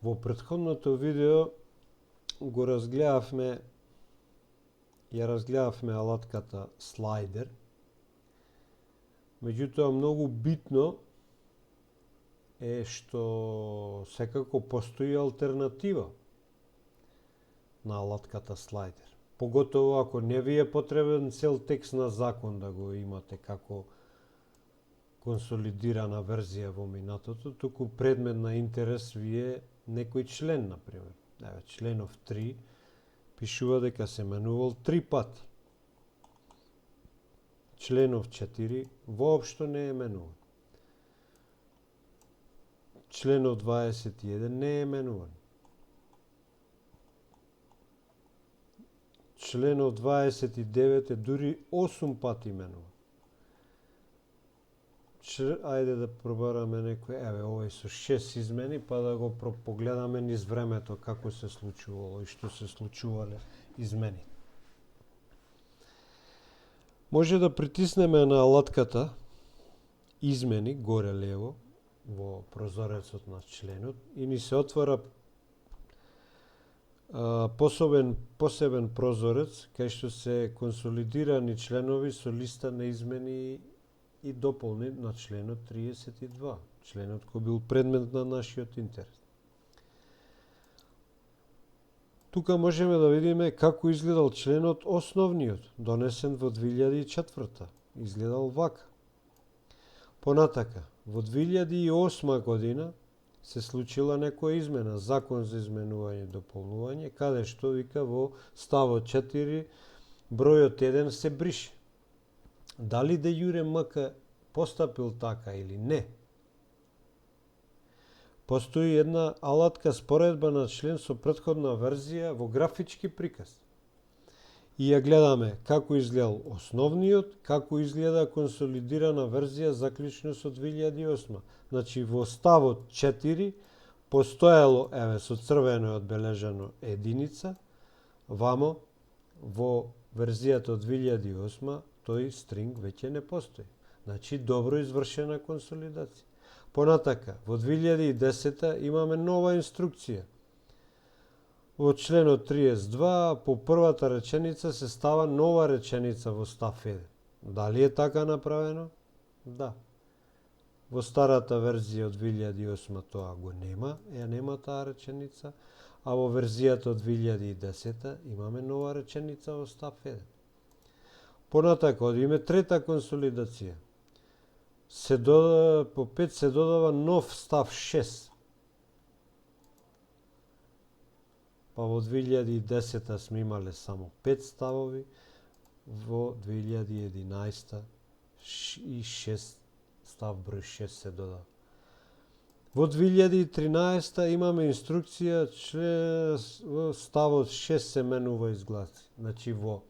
Во претходното видео ја разгледавме алатката слайдер. Меѓутоа многу битно е што секако постои алтернатива на алатката слайдер. Поготово ако не ви е потребен цел текст на закон да го имате како консолидирана верзија во минатото, туку предмет на интерес ви е некој член, например. Еве, членов 3 пишува дека се менувал 3 пати. Членов 4 воопшто не е менуван. Членов 21 не е менуван. Членов 29 е дури 8 пати менуван. Ајде да пробараме некој, еве овој со 6 измени, па да го погледаме низ времето како се случувало и што се случувале измени. Може да притиснеме на алатката измени горе лево во прозорецот на членот и ни се отвара посебен прозорец кај што се консолидирани членови со листа на измени и дополни на членот 32, членот кој бил предмет на нашиот интерес. Тука можеме да видиме како изгледал членот основниот, донесен во 2004. Изгледал вака. Понатака, во 2008 година се случила некоја измена, закон за изменување и дополнување, каде што вика во ставот 4 бројот 1 се брише. Дали де јуре МК постапил така или не? Постои една алатка споредба на член со претходна верзија во графички приказ. И ја гледаме како изгледал основниот, како изгледа консолидирана верзија заклучно со 2008. Значи во ставот 4 постоело, еве со црвено е одбележано единица, вамо во верзијата од 2008 тој стринг веќе не постои. Значи добро извршена консолидација. Понатака, во 2010 имаме нова инструкција. Во членот 32 по првата реченица се става нова реченица во став 1. Дали е така направено? Да. Во старата верзија од 2008 тоа го нема, нема таа реченица, а во верзијата од 2010 имаме нова реченица во став 1. Понатака, одиме трета консолидација. По 5 се додава нов став 6. Па во 2010 сме имале само 5 ставови, во 2011 и 6 став број 6 се додава. Во 2013 имаме инструкција во ставот 6 се менува изгласи. Значи во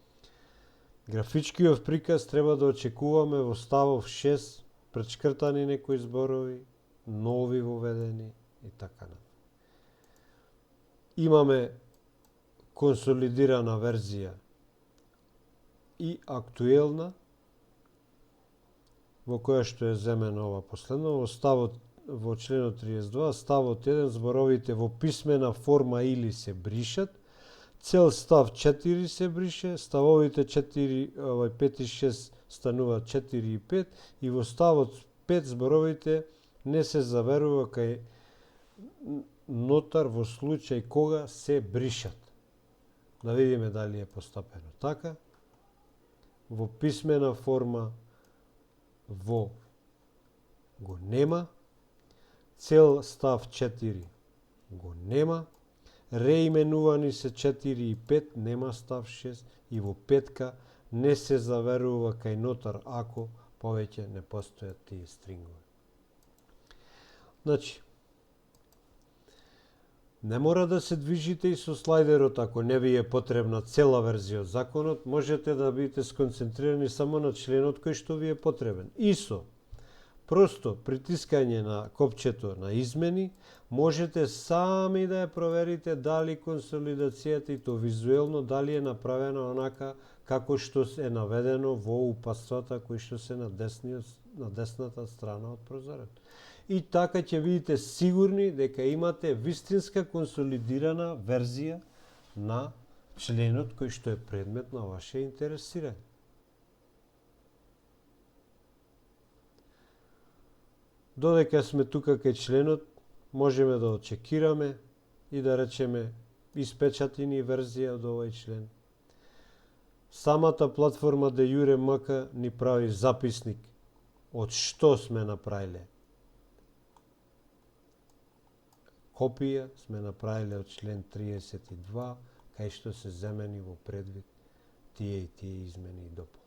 графичкиот приказ треба да очекуваме во ставов 6 пречкртани некои зборови, нови воведени и така натаму. Имаме консолидирана верзија и актуелна, во која што е земено ова последно, во членот 32, ставот 1, зборовите во писмена форма или се бришат, цел став 4 се брише, ставовите 5 и 6 стануваат 4 и 5 и во ставот 5 зборовите не се заверува кај нотар во случај кога се бришат. Да видиме дали е постапено така. Во писмена форма го нема. Цел став 4 го нема. Реименувани се 4 и 5, нема став 6 и во петка не се заверува кај нотар ако повеќе не постојат тие стрингови. Значи, не мора да се движите и со слайдерот ако не ви е потребна цела верзија од законот, можете да бидете сконцентрирани само на членот кој што ви е потребен. И со просто притискање на копчето на измени, можете сами да ја проверите дали консолидацијата и то визуелно, дали е направена онака како што е наведено во упатствата кои што се на десната страна од прозорот. и така ќе видите сигурни дека имате вистинска консолидирана верзија на членот кој што е предмет на ваше интересирање. Додека сме тука кај членот, можеме да очекираме и да речеме испечатени верзија од овој член. Самата платформа де јуре мака ни прави записник од што сме направиле. Копија сме направиле од член 32, кај што се земени во предвид тие и тие измени и допуни.